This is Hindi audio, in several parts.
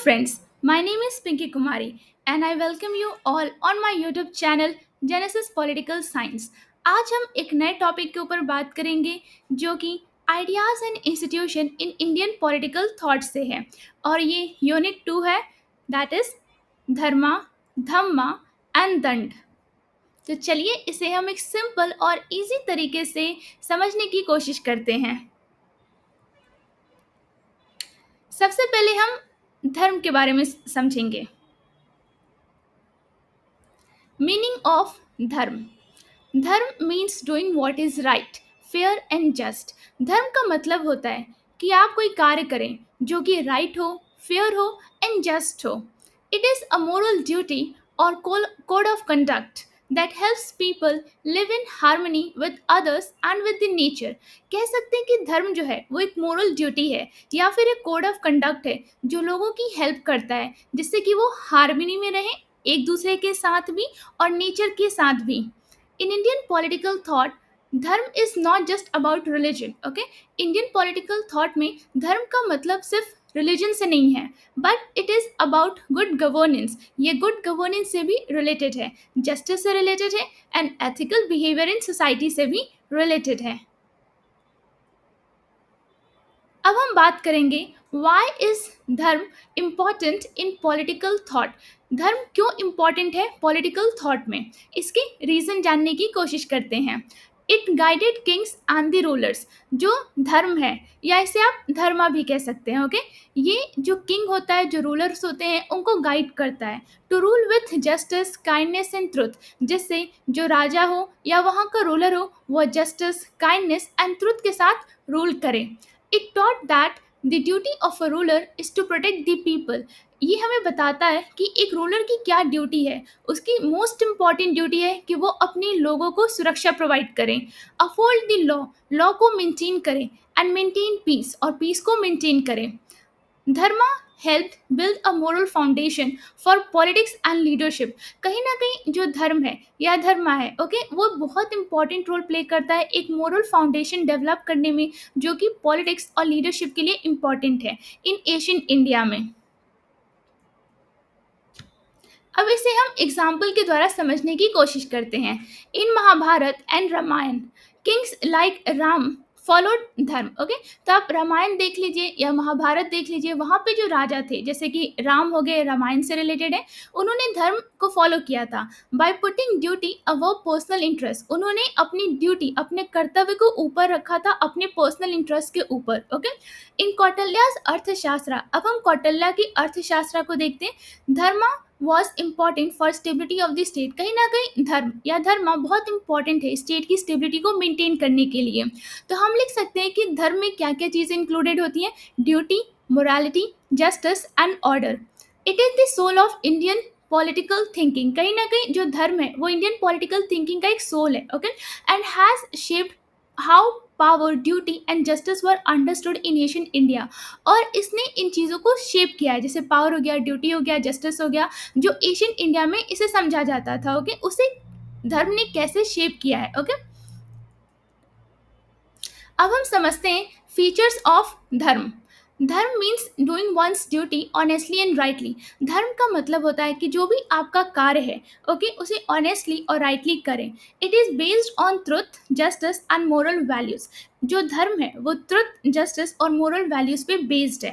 friends, my name is Pinky Kumari and I welcome you all on my YouTube channel Genesis Political Science. आज हम एक नए टॉपिक के ऊपर बात करेंगे जो कि ideas and institution in Indian political thought से है और ये यूनिट 2 है that is Dharma, Dhamma and दंड। तो चलिए इसे हम एक सिंपल और इजी तरीके से समझने की कोशिश करते हैं। सबसे पहले हम धर्म के बारे में समझेंगे। मीनिंग ऑफ धर्म। धर्म means doing what is right, fair and just. धर्म का मतलब होता है कि आप कोई कार्य करें जो कि राइट हो, फेयर हो एंड जस्ट हो। It is a moral duty और code of conduct that helps people live in harmony with others and with the nature। कह सकते हैं कि धर्म जो है वो एक मोरल ड्यूटी है या फिर एक कोड ऑफ कंडक्ट है जो लोगों की हेल्प करता है जिससे कि वो हार्मनी में रहें एक दूसरे के साथ भी और नेचर के साथ भी। In Indian political thought, धर्म is not just about religion. Okay, Indian political thought में धर्म का मतलब सिर्फ रिलीजन से नहीं है but it is about good governance. ये गुड गवर्नेंस से भी रिलेटेड है, जस्टिस से रिलेटेड है and ethical behaviour in society से भी रिलेटेड है। अब हम बात करेंगे वाई इज धर्म इम्पॉर्टेंट इन पॉलिटिकल थॉट। धर्म क्यों इम्पॉर्टेंट है पॉलिटिकल थॉट में, इसके रीजन जानने की कोशिश करते हैं। It guided Kings and the rulers. जो धर्म है या इसे आप धर्मा भी कह सकते हैं। ओके, ये जो किंग होता है, जो रूलर्स होते हैं, उनको गाइड करता है to rule with justice, kindness and truth. जिससे जो राजा हो या वहाँ का रूलर हो वह जस्टिस, काइंडनेस एंड ट्रुथ के साथ रूल करे। It taught that the duty of a ruler is to protect the people। ये हमें बताता है कि एक रूलर की क्या ड्यूटी है। उसकी मोस्ट इम्पॉर्टेंट ड्यूटी है कि वो अपने लोगों को सुरक्षा प्रोवाइड करें, अपहोल्ड द लॉ, लॉ को मेंटेन करें एंड मेंटेन पीस, और पीस को मेंटेन करें। Dharma help build a moral foundation for politics and leadership. कहीं ना कहीं जो धर्म है या धर्मा है, ओके, वो बहुत इंपॉर्टेंट रोल प्ले करता है एक मोरल फाउंडेशन डेवलप करने में जो कि पॉलिटिक्स और लीडरशिप के लिए इम्पॉर्टेंट है इन एशियन इंडिया में। अब इसे हम एग्जाम्पल के द्वारा समझने की कोशिश करते हैं। In Mahabharata and Ramayana, kings like Ram followed dharma. Okay, तो आप रामायण देख लीजिए या महाभारत देख लीजिए, वहाँ पे जो राजा थे जैसे कि राम हो गए, रामायण से रिलेटेड है, उन्होंने धर्म को फॉलो किया था by putting duty above personal interest. उन्होंने अपनी ड्यूटी, अपने कर्तव्य को ऊपर रखा था अपने पर्सनल इंटरेस्ट के ऊपर। ओके, इन कौटिल्याज अर्थशास्त्र, अब हम कौटिल्य की अर्थशास्त्र को देखते हैं। धर्म was important for stability of the state. कहीं ना कहीं धर्म या धर्म बहुत इंपॉर्टेंट है स्टेट की स्टेबिलिटी को मेंटेन करने के लिए। तो हम लिख सकते हैं कि धर्म में क्या क्या चीज़ें इंक्लूडेड होती हैं, duty, morality, justice and order. It is the soul of Indian political thinking. कहीं ना कहीं जो धर्म है वो इंडियन पॉलिटिकल थिंकिंग का एक सोल है। Okay, and has shaped how power, duty and justice were understood in Asian India. और इसने इन चीज़ों को शेप किया है, जैसे पावर हो गया, ड्यूटी हो गया, जस्टिस हो गया, जो एशियन इंडिया में इसे समझा जाता था। ओके, उसे धर्म ने कैसे शेप किया है। ओके, अब हम समझते हैं फीचर्स ऑफ धर्म। धर्म means doing once duty honestly and rightly. धर्म का मतलब होता है कि जो भी आपका कार्य है, ओके, उसे ऑनेस्टली और राइटली करें। It is based on truth, justice and moral values. जो धर्म है वो ट्रुथ, जस्टिस और मोरल वैल्यूज पे बेस्ड है।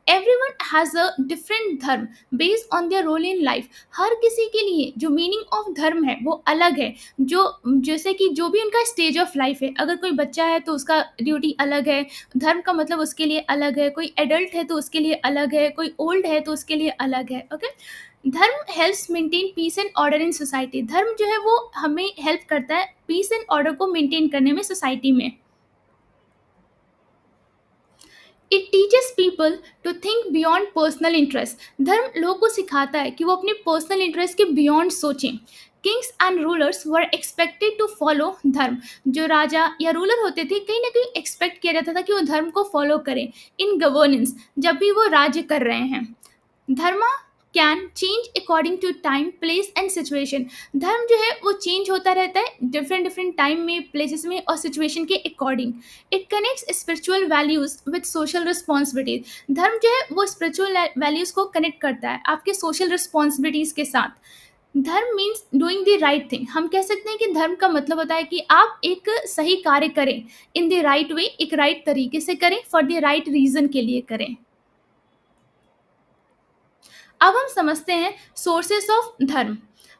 Everyone has a different dharma based on their role in life. हर किसी के लिए जो मीनिंग ऑफ धर्म है वो अलग है। जो जैसे कि जो भी उनका स्टेज ऑफ लाइफ है, अगर कोई बच्चा है तो उसका ड्यूटी अलग है, धर्म का मतलब उसके लिए अलग है। कोई एडल्ट है तो उसके लिए अलग है, कोई ओल्ड है तो उसके लिए अलग है। Okay, dharma helps maintain peace and order in society. धर्म जो है वो हमें हेल्प करता है पीस एंड ऑर्डर को मेंटेन करने में सोसाइटी में। It teaches people to think beyond personal interest. धर्म लोगों को सिखाता है कि वो अपने पर्सनल इंटरेस्ट के बियॉन्ड सोचें। Kings and rulers were expected to follow dharma. जो राजा या रूलर होते थे कहीं ना कहीं एक्सपेक्ट किया जाता था कि वो धर्म को फॉलो करें इन गवर्नेंस, जब भी वो राज्य कर रहे हैं। Dharma can change according to time, place and situation. धर्म जो है वो चेंज होता रहता है डिफरेंट डिफरेंट टाइम में, प्लेसेस में और सिचुएशन के according. It connects spiritual values with social responsibilities. धर्म जो है वो स्पिरिचुअल वैल्यूज को कनेक्ट करता है आपके सोशल रिस्पॉन्सिबिलिटीज के साथ। धर्म means doing the right thing. हम कह सकते हैं कि धर्म का मतलब होता है कि आप एक सही कार्य करें, इन द राइट वे, एक राइट तरीके से करें, फॉर द राइट रीजन के लिए करें। अब हम समझते हैं सोर्सेस ऑफ धर्म।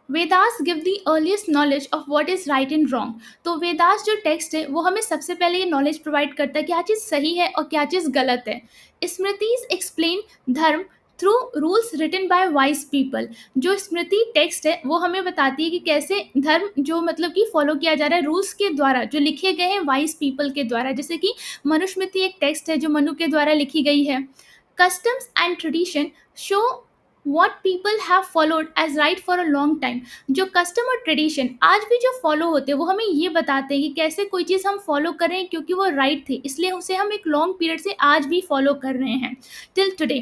Vedas give the earliest knowledge of what is right and wrong. तो वेदास जो टेक्स्ट है वो हमें सबसे पहले ये नॉलेज प्रोवाइड करता है क्या चीज़ सही है और क्या चीज़ गलत है। Smritis explain dharma through rules written by wise people. जो स्मृति टेक्स्ट है वो हमें बताती है कि कैसे धर्म जो मतलब कि फॉलो किया जा रहा है रूल्स के द्वारा जो लिखे गए हैं वाइज पीपल के द्वारा। जैसे कि मनुस्मृति एक टेक्स्ट है जो मनु के द्वारा लिखी गई है। Customs and tradition show what people have followed as right for a long time। जो कस्टम और ट्रेडिशन आज भी जो फॉलो होते हैं वो हमें ये बताते हैं कि कैसे कोई चीज़ हम फॉलो कर रहे हैं क्योंकि वो राइट थी, इसलिए उसे हम एक लॉन्ग पीरियड से आज भी फॉलो कर रहे हैं till today.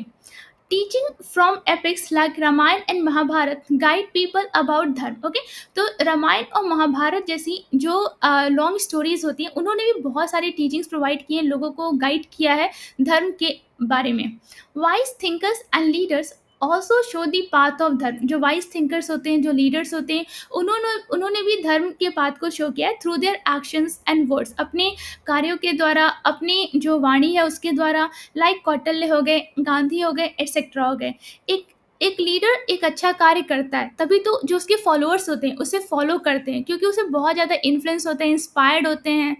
Teaching from epics like Ramayana and Mahabharata guide people about dharma. Okay, तो रामायण और महाभारत जैसी जो लॉन्ग स्टोरीज होती हैं उन्होंने भी बहुत सारी टीचिंग्स प्रोवाइड की हैं, लोगों को गाइड किया है धर्म के बारे में। Wise thinkers and leaders also show the path of धर्म। जो वाइज थिंकर्स होते हैं, जो लीडर्स होते हैं, उन्होंने उन्होंने भी धर्म के पाथ को शो किया है through their actions and words, अपने कार्यों के द्वारा, अपनी जो वाणी है उसके द्वारा। लाइक कौटिल्य हो गए, गांधी हो गए, एटसेट्रा हो गए। एक एक लीडर एक अच्छा कार्य करता है तभी तो जो उसके फॉलोअर्स होते हैं उसे फॉलो करते हैं, क्योंकि उसे बहुत ज़्यादा इन्फ्लुएंस होते हैं, इंस्पायर्ड होते हैं।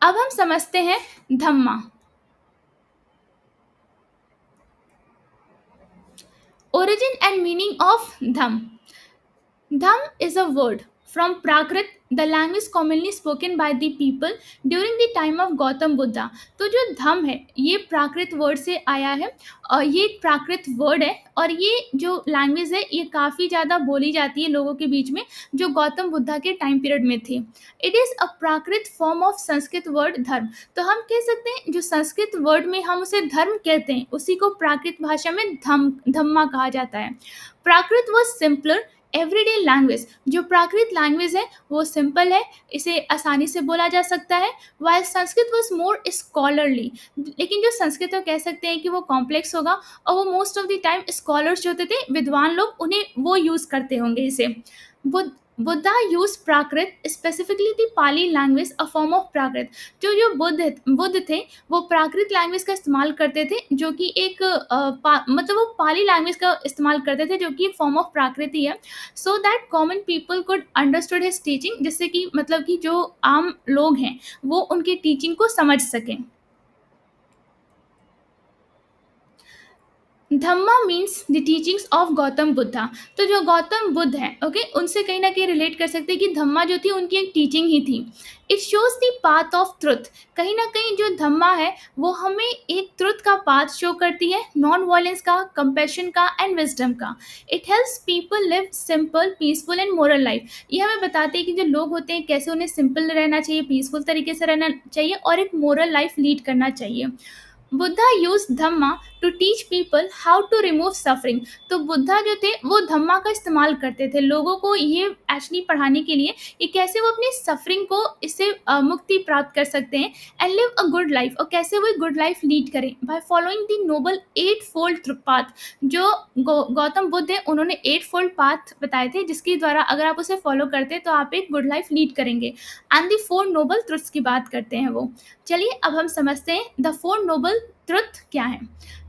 अब हम समझते हैं धम्मा। Origin and meaning of Dham. Dham is a word from Prakrit, the language commonly spoken by the people during the time of Gautam Buddha। तो जो धम है ये प्राकृत वर्ड से आया है और ये एक प्राकृत वर्ड है और ये जो लैंग्वेज है ये काफ़ी ज़्यादा बोली जाती है लोगों के बीच में जो गौतम बुद्धा के टाइम पीरियड में थे। It is a Prakrit form of Sanskrit word धर्म। तो हम कह सकते हैं जो संस्कृत वर्ड में हम उसे धर्म कहते हैं उसी को प्राकृत भाषा में धम्मा कहा जाता है। प्राकृत वॉज सिंपलर एवरीडे लैंग्वेज। जो प्राकृत लैंग्वेज है वो सिंपल है, इसे आसानी से बोला जा सकता है। While Sanskrit was more scholarly, लेकिन जो संस्कृत है कह सकते हैं कि वो कॉम्प्लेक्स होगा और वो most of the time scholars जो होते थे विद्वान लोग उन्हें वो यूज़ करते होंगे इसे। Buddha use Prakrit specifically the Pali language a form of Prakrit. जो बुद्ध थे वो प्राकृत लैंग्वेज का इस्तेमाल करते थे जो कि एक मतलब वो पाली लैंग्वेज का इस्तेमाल करते थे जो कि एक फॉर्म ऑफ प्राकृत ही है। So that common people could understood his teaching, जिससे कि मतलब कि जो आम लोग हैं वो उनके टीचिंग को समझ सकें। Dhamma means the teachings of Gautam Buddha. तो जो गौतम बुद्ध हैं ओके उनसे कहीं ना कहीं रिलेट कर सकते हैं कि धम्मा जो थी उनकी एक टीचिंग ही थी। It shows the path of truth. कहीं ना कहीं जो धम्मा है वो हमें एक ट्रुथ का पाथ शो करती है, नॉन वायलेंस का, कंपैशन का एंड विजडम का। It helps people live simple peaceful and moral life. ये हमें बताते हैं कि जो लोग होते हैं कैसे उन्हें सिंपल रहना चाहिए, पीसफुल तरीके से रहना चाहिए और एक मोरल लाइफ लीड करना चाहिए। Buddha use dhamma to teach people how to remove suffering. तो बुद्धा जो थे वो धम्मा का इस्तेमाल करते थे लोगों को ये एक्चुअली पढ़ाने के लिए कि कैसे वो अपनी सफरिंग को इससे मुक्ति प्राप्त कर सकते हैं and live a good life, और कैसे वो एक गुड लाइफ लीड करें by following the noble eightfold path. जो गौतम बुद्ध है उन्होंने एट फोल्ड पाथ बताए थे जिसके द्वारा अगर आप उसे फॉलो करते हैं तो आप एक गुड लाइफ लीड करेंगे। And the four noble truths की बात करते हैं वो। चलिए अब हम समझते हैं द फोर नोबल ट्रुथ क्या है।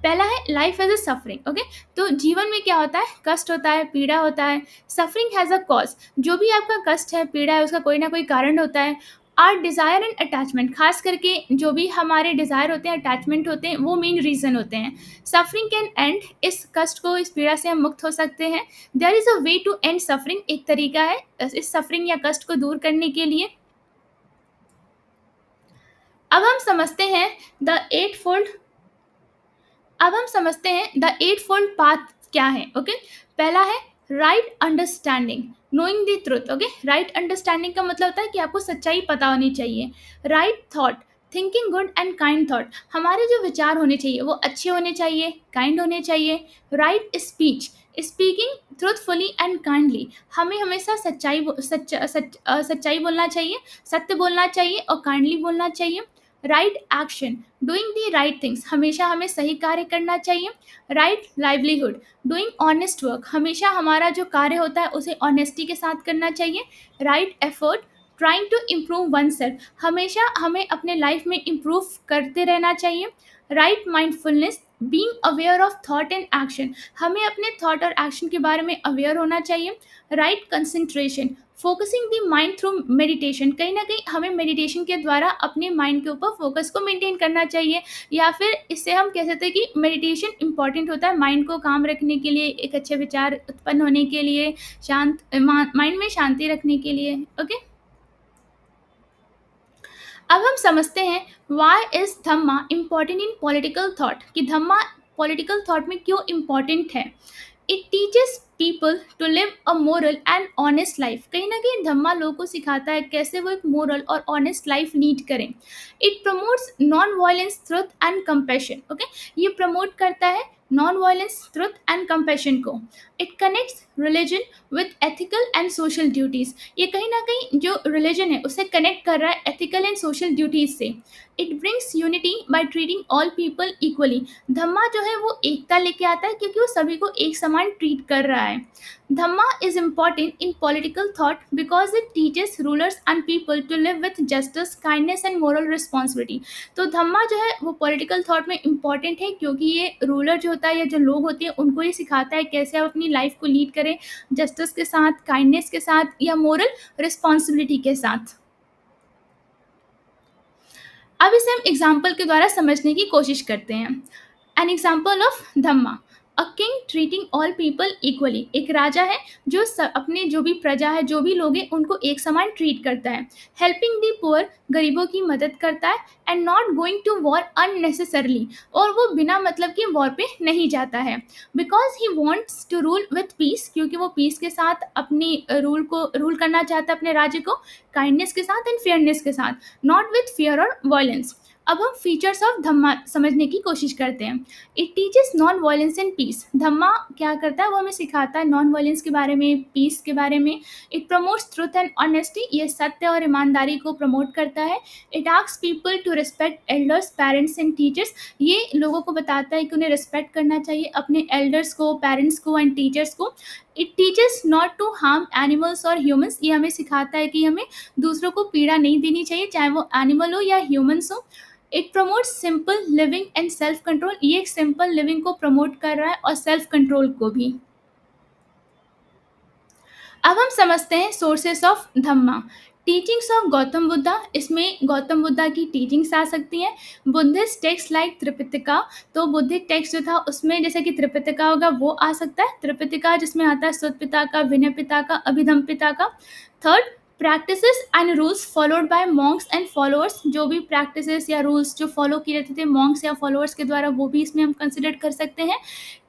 पहला है life as a suffering. Okay, तो जीवन में क्या होता है, कष्ट होता है, पीड़ा होता है। Suffering has a cause. जो भी आपका कष्ट है, पीड़ा है, उसका कोई ना कोई कारण होता है। आर डिज़ायर एंड अटैचमेंट, खास करके जो भी हमारे डिज़ायर होते हैं, अटैचमेंट होते हैं, वो मेन रीज़न होते हैं। सफरिंग कैन एंड, इस कष्ट को, इस पीड़ा से हम मुक्त हो सकते हैं। There is a way to end suffering, एक तरीका है इस सफरिंग या कष्ट को दूर करने के लिए। अब हम समझते हैं द एट फोल्ड अब हम समझते हैं द एट फोल्ड पाथ क्या है। ओके, पहला है right understanding, knowing the truth. Okay, right understanding का मतलब होता है कि आपको सच्चाई पता होनी चाहिए। Right thought, thinking good and kind thought, हमारे जो विचार होने चाहिए वो अच्छे होने चाहिए, काइंड होने चाहिए। Right speech, speaking truthfully and kindly, हमें हमेशा सच्चाई बोलना चाहिए, सत्य बोलना चाहिए और काइंडली बोलना चाहिए। Right action, doing the right things, हमेशा हमें सही कार्य करना चाहिए। Right livelihood, doing honest work, हमेशा हमारा जो कार्य होता है उसे ऑनेस्टी के साथ करना चाहिए। Right effort, trying to improve oneself, हमेशा हमें अपने लाइफ में इम्प्रूव करते रहना चाहिए। Right mindfulness, being aware of thought and action, हमें अपने थॉट और एक्शन के बारे में अवेयर होना चाहिए। Right concentration, focusing the mind through meditation, कहीं ना कहीं हमें मेडिटेशन के द्वारा अपने माइंड के ऊपर फोकस को मेंटेन करना चाहिए, या फिर इससे हम कह सकते हैं कि मेडिटेशन इंपॉर्टेंट होता है माइंड को काम रखने के लिए, एक अच्छे विचार उत्पन्न होने के लिए, शांत माइंड में शांति रखने के लिए। ओके, अब हम समझते हैं why is dhamma important in political thought, कि धम्मा पॉलिटिकल थॉट में क्यों इम्पॉर्टेंट है। It teaches people to live a moral and honest life, कहीं ना कहीं धम्मा लोगों को सिखाता है कैसे वो एक मोरल और ऑनेस्ट लाइफ लीड करें। It promotes non violence, truth and compassion. Okay, ये प्रमोट करता है non violence, truth and compassion को। It connects religion with ethical and social duties, ये कहीं ना कहीं जो रिलीजन है उसे कनेक्ट कर रहा है एथिकल एंड सोशल ड्यूटीज से। It brings unity by treating all people equally, dhamma जो है वो एकता लेके आता है क्योंकि वो सभी को एक समान ट्रीट कर रहा है। Dhamma is important in political thought because it teaches rulers and people to live with justice, kindness and moral responsibility. तो धम्मा जो है वो पॉलिटिकल थॉट में इम्पॉर्टेंट है क्योंकि ये रूलर जो होता है या जो लोग होते हैं उनको ये सिखाता है कैसे आप अपनी लाइफ को लीड करें जस्टिस के साथ, काइंडनेस के साथ या मोरल रिस्पॉन्सिबिलिटी के साथ। अब इसे हम एग्जाम्पल के द्वारा समझने की कोशिश करते हैं। An example of Dhamma, a king treating all people equally, एक राजा है जो अपने जो भी प्रजा है, जो भी लोग हैं उनको एक समान ट्रीट करता है। हेल्पिंग दी पुअर, गरीबों की मदद करता है। And not going to war unnecessarily, और वो बिना मतलब के वॉर पे नहीं जाता है। Because he wants to rule with peace, क्योंकि वो पीस के साथ अपनी रूल करना चाहता है अपने राज्य को, काइंडनेस के साथ एंड फेयरनेस के साथ, नॉट विथ फियर और वायलेंस। अब हम फीचर्स ऑफ धम्मा समझने की कोशिश करते हैं। It teaches non violence and peace, dhamma क्या करता है वो हमें सिखाता है नॉन वायलेंस के बारे में, पीस के बारे में। It promotes truth and honesty, ये सत्य और ईमानदारी को प्रमोट करता है। It asks people to respect elders, parents and teachers, ये लोगों को बताता है कि उन्हें रिस्पेक्ट करना चाहिए अपने एल्डर्स को, पेरेंट्स को एंड टीचर्स को। It teaches not to harm animals और ह्यूमंस, ये हमें सिखाता है कि हमें दूसरों को पीड़ा नहीं देनी चाहिए, चाहे वो एनिमल हो या ह्यूमंस हो। It promote simple living and self control, ये एक सिंपल लिविंग को प्रमोट कर रहा है और सेल्फ कंट्रोल को भी। अब हम समझते हैं sources of Dhamma. Teachings of Gautam Buddha, इसमें गौतम बुद्धा की टीचिंग्स आ सकती हैं। बुद्धिस्ट टेक्स्ट लाइक त्रिपिटका, तो बुद्धिक टेक्स्ट जो था उसमें जैसे कि त्रिपिटका होगा वो आ सकता है। त्रिपिटका जिसमें आता है सुत पिता का, विनय पिता का, अभिधम पिता का। Third, practices and rules followed by Monks and followers, जो भी प्रैक्टिसेस या रूल्स जो फॉलो किए जाते थे मॉन्क्स या फॉलोअर्स के द्वारा वो भी इसमें हम कंसिडर कर सकते हैं।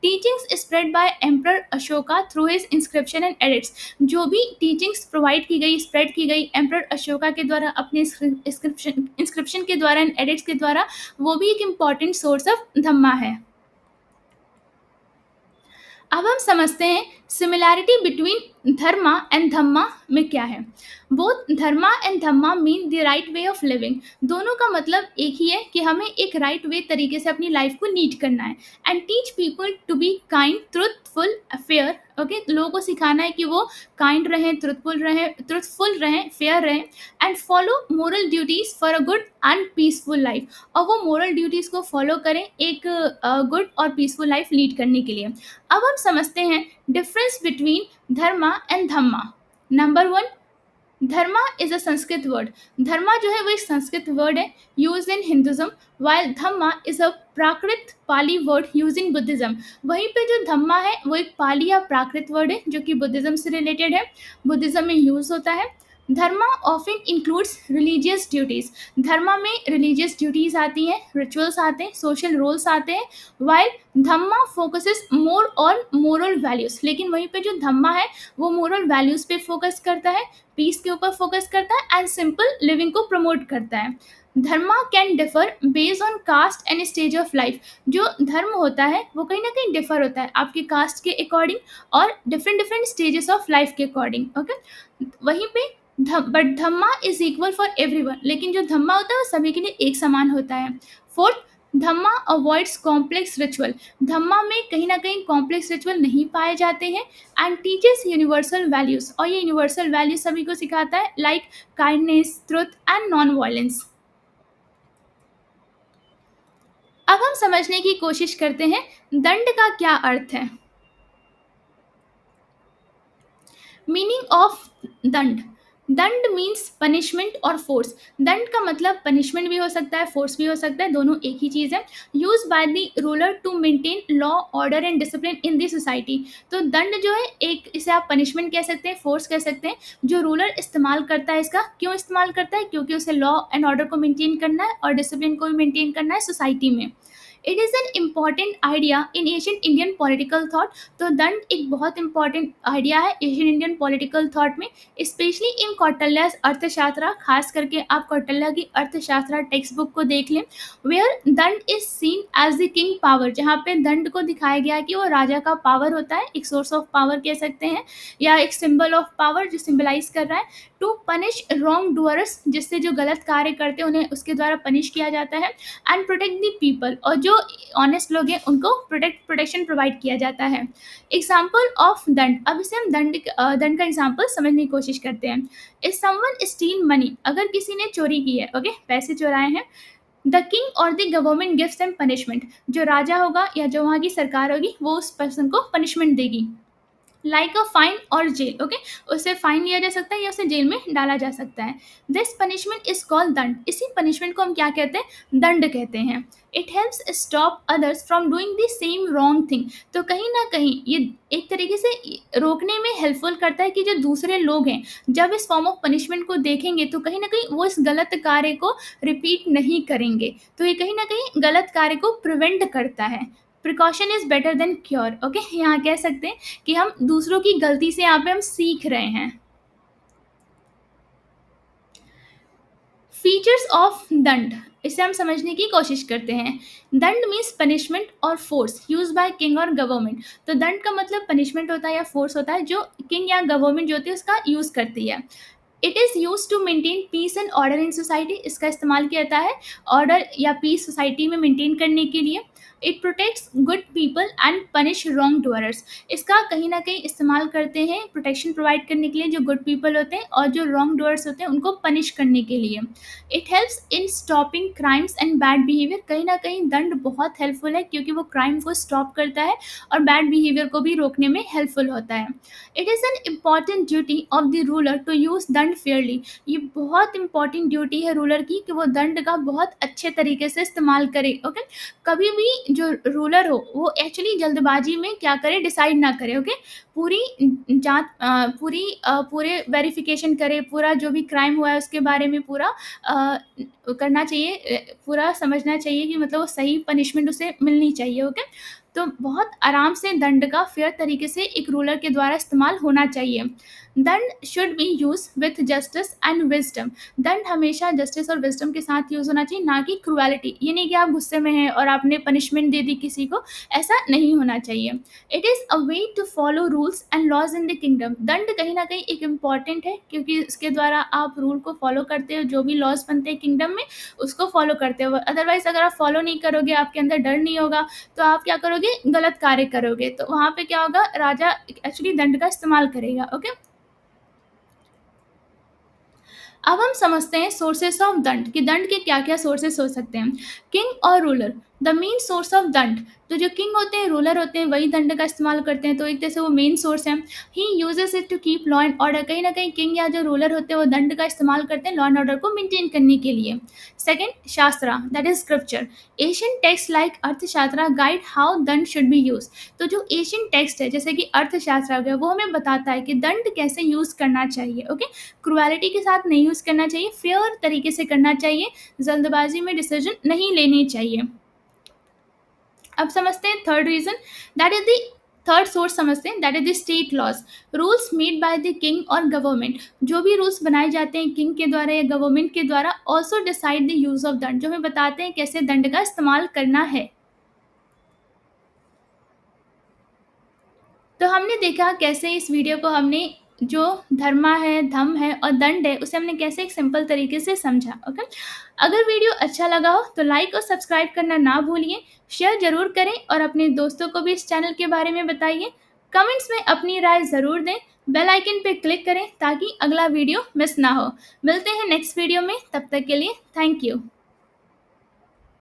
Teachings spread by emperor Ashoka through his inscription and edits, जो भी टीचिंग्स प्रोवाइड की गई, स्प्रेड की गई एम्परर अशोका के द्वारा अपने इंस्क्रिप्शन के द्वारा एंड एडिट्स के द्वारा, वो भी एक इम्पॉर्टेंट सोर्स ऑफ धम्मा है। अब हम समझते हैं सिमिलैरिटी बिटवीन धर्मा एंड धम्मा में क्या है। Both Dharma and Dhamma mean the right way of living, दोनों का मतलब एक ही है कि हमें एक राइट वे तरीके से अपनी लाइफ को लीड करना है। And teach people to be kind, truthful, fair. Okay, लोगों को सिखाना है कि वो काइंड रहें, ट्रुथफुल रहें, फेयर रहें। And follow moral duties for a good and peaceful life, और वो मोरल ड्यूटीज को फॉलो करें एक गुड और पीसफुल लाइफ लीड करने के लिए। अब हम समझते हैं difference between dharma and dhamma. Number one, dharma is a Sanskrit word, dharma जो है वो एक संस्कृत वर्ड है use in Hinduism, while dhamma is a Prakrit Pali word use in Buddhism. वहीं पे जो धम्मा है वो एक पाली या प्राकृत वर्ड है जो कि बुद्धिज्म से रिलेटेड है, बुद्धिज्म में यूज होता है। धर्मा ऑफन इंक्लूड्स रिलीजियस ड्यूटीज, धर्मा में रिलीजियस ड्यूटीज आती हैं, रिचुअल्स आते हैं, सोशल रोल्स आते हैं। While Dhamma focuses more on moral values, लेकिन वहीं पे जो धम्मा है वो मोरल वैल्यूज पे फोकस करता है। पीस के ऊपर फोकस करता है एंड सिंपल लिविंग को प्रमोट करता है। Dharma can differ based on caste and stage of life. जो धर्म होता है वो कहीं ना कहीं डिफर होता है आपके कास्ट के अकॉर्डिंग और different different stages of life के अकॉर्डिंग। ओके, वहीं पे but Dhamma is equal for everyone, लेकिन जो धम्मा होता है वो सभी के लिए एक समान होता है। फोर्थ, धम्मा अवॉइड्स कॉम्प्लेक्स रिचुअल। धम्मा में कहीं ना कहीं कॉम्प्लेक्स रिचुअल नहीं पाए जाते हैं एंड टीचेस यूनिवर्सल वैल्यूज, और ये यूनिवर्सल वैल्यूज सभी को सिखाता है like kindness, truth and non violence. अब हम समझने की कोशिश करते हैं दंड का क्या अर्थ है। मीनिंग ऑफ दंड। दंड मीन्स पनिशमेंट और फोर्स। दंड का मतलब पनिशमेंट भी हो सकता है, फोर्स भी हो सकता है, दोनों एक ही चीज़ है। Use by the ruler to maintain law, order and discipline in the society. तो दंड जो है, एक इसे आप पनिशमेंट कह सकते हैं, फोर्स कह सकते हैं, जो रूलर इस्तेमाल करता है। इसका क्यों इस्तेमाल करता है? क्योंकि उसे लॉ एंड ऑर्डर को मेंटेन करना है और डिसिप्लिन को भी मेंटेन करना है सोसाइटी में। It is an important idea in Asian Indian political thought. तो दंड एक बहुत इंपॉर्टेंट आइडिया है एशियन इंडियन पॉलिटिकल थॉट में, स्पेशली इन कौटिल्या's अर्थशास्त्र। खास करके आप कौटिल्य की अर्थशास्त्र टेक्स्ट बुक को देख लें, where danda is seen as the king power, जहाँ पे दंड को दिखाया गया है कि वो राजा का पावर होता है, एक सोर्स ऑफ पावर कह सकते हैं, या एक सिंबल ऑफ पावर जो सिंबलाइज कर रहा है। टू पनिश रॉन्ग डूअर्स, जिससे जो गलत कार्य करते हैं उन्हें उसके द्वारा पनिश किया जाता है। एंड प्रोटेक्ट द पीपल, और जो ऑनेस्ट लोग हैं उनको प्रोटेक्शन प्रोवाइड किया जाता है। एग्जाम्पल ऑफ दंड। अब इसे हम दंड का एग्जाम्पल समझने की कोशिश करते हैं। इफ समवन स्टील मनी, अगर किसी ने चोरी की है, ओके, पैसे चुराए हैं, द किंग और the government gives them punishment. जो राजा होगा या जो वहाँ की सरकार होगी वो उस पर्सन को पनिशमेंट देगी, लाइक अ फाइन और जेल। ओके, उसे फाइन लिया जा सकता है या उसे जेल में डाला जा सकता है। दिस पनिशमेंट इज कॉल्ड दंड। इसी पनिशमेंट को हम क्या कहते हैं? दंड कहते हैं। It helps stop others from doing the same wrong thing. तो कहीं ना कहीं ये एक तरीके से रोकने में हेल्पफुल करता है कि जो दूसरे लोग हैं जब इस फॉर्म ऑफ पनिशमेंट को देखेंगे तो कहीं ना कहीं वो इस गलत कार्य को रिपीट नहीं करेंगे। तो ये कहीं ना कहीं गलत कार्य को प्रिवेंट करता है। Precaution is better than cure. Okay, यहाँ कह सकते हैं कि हम दूसरों की गलती से यहाँ पे हम सीख रहे हैं। फीचर्स ऑफ दंड, इसे हम समझने की कोशिश करते हैं। दंड मीन्स पनिशमेंट और फोर्स यूज बाय किंग और गवर्नमेंट। तो दंड का मतलब पनिशमेंट होता है या फोर्स होता है जो किंग या गवर्नमेंट जो होती है उसका यूज करती है। It is use to maintain peace and order in society. इसका इस्तेमाल किया जाता है ऑर्डर या पीस सोसाइटी में मेंटेन करने के लिए। It protects good people and punish wrongdoers. इसका कहीं ना कहीं इस्तेमाल करते हैं प्रोटेक्शन प्रोवाइड करने के लिए जो गुड पीपल होते हैं, और जो रॉन्ग डूअर्स होते हैं उनको पनिश करने के लिए। It helps in stopping crimes and bad behaviour. कहीं ना कहीं दंड बहुत हेल्पफुल है क्योंकि वो क्राइम को स्टॉप करता है और बैड बिहेवियर को भी रोकने में हेल्पफुल होता है। It is an important duty of the ruler to use danda fairly. ये बहुत इंपॉर्टेंट ड्यूटी है रूलर की कि वो दंड का बहुत अच्छे तरीके से इस्तेमाल करे। ओके, कभी भी जो रूलर हो वो एक्चुअली जल्दबाजी में क्या करे, डिसाइड ना करे। ओके, पूरी जांच पूरे वेरिफिकेशन करे, पूरा जो भी क्राइम हुआ है उसके बारे में पूरा करना चाहिए, पूरा समझना चाहिए कि मतलब वो सही पनिशमेंट उसे मिलनी चाहिए। ओके, तो बहुत आराम से दंड का फेयर तरीके से एक रूलर के द्वारा इस्तेमाल होना चाहिए। दंड should be use with justice and wisdom. दंड हमेशा जस्टिस और विजडम के साथ यूज होना चाहिए, ना कि क्रुएलिटी। ये नहीं कि आप गुस्से में हैं और आपने पनिशमेंट दे दी किसी को, ऐसा नहीं होना चाहिए। It is a way to follow rules and laws in the kingdom. दंड कहीं ना कहीं एक इम्पॉर्टेंट है क्योंकि इसके द्वारा आप रूल को फॉलो करते हो, जो भी लॉज बनते हैं किंगडम में उसको फॉलो करते हो। अदरवाइज अगर आप फॉलो नहीं करोगे, आपके अंदर डर नहीं होगा, तो आप क्या करोगे, गलत कार्य करोगे। तो वहाँ पे क्या होगा, राजा एक्चुअली दंड का इस्तेमाल करेगा। ओके, अब हम समझते हैं सोर्सेस ऑफ दंड कि दंड के क्या क्या सोर्सेस हो सकते हैं। किंग और ruler. The main source of दंड। तो जो किंग होते हैं, रूलर होते हैं, वही दंड का इस्तेमाल करते हैं, तो एक तरह से वो मेन सोर्स है। He uses it to keep law and order. कहीं ना कहीं किंग या जो रूलर होते हैं वो दंड का इस्तेमाल करते हैं लॉ एंड ऑर्डर को मेंटेन करने के लिए। सेकंड, शास्त्रा, that is scripture. Asian text like अर्थशास्त्र गाइड हाउ दंड शुड बी यूज। तो जो एशियन टेक्स्ट है जैसे कि अर्थशास्त्र हो गया, वो हमें बताता है कि दंड कैसे यूज करना चाहिए। ओके, क्रुएलिटी के साथ नहीं यूज करना चाहिए, फेयर तरीके से करना चाहिए, जल्दबाजी में डिसीजन नहीं लेनी चाहिए। अब समझते हैं third reason, that is the third source समझते हैं, that is the state laws, rules made by the king और गवर्नमेंट, जो भी रूल्स बनाए जाते हैं किंग के द्वारा या गवर्नमेंट के द्वारा, also decide the use of दंड, जो हमें बताते हैं कैसे दंड का इस्तेमाल करना है। तो हमने देखा कैसे इस वीडियो को हमने जो धर्मा है, धम है और दंड है उसे हमने कैसे एक सिंपल तरीके से समझा। ओके, अगर वीडियो अच्छा लगा हो तो लाइक और सब्सक्राइब करना ना भूलिए, शेयर जरूर करें और अपने दोस्तों को भी इस चैनल के बारे में बताइए। कमेंट्स में अपनी राय ज़रूर दें, बेल आइकन पे क्लिक करें ताकि अगला वीडियो मिस ना हो। मिलते हैं नेक्स्ट वीडियो में, तब तक के लिए थैंक यू।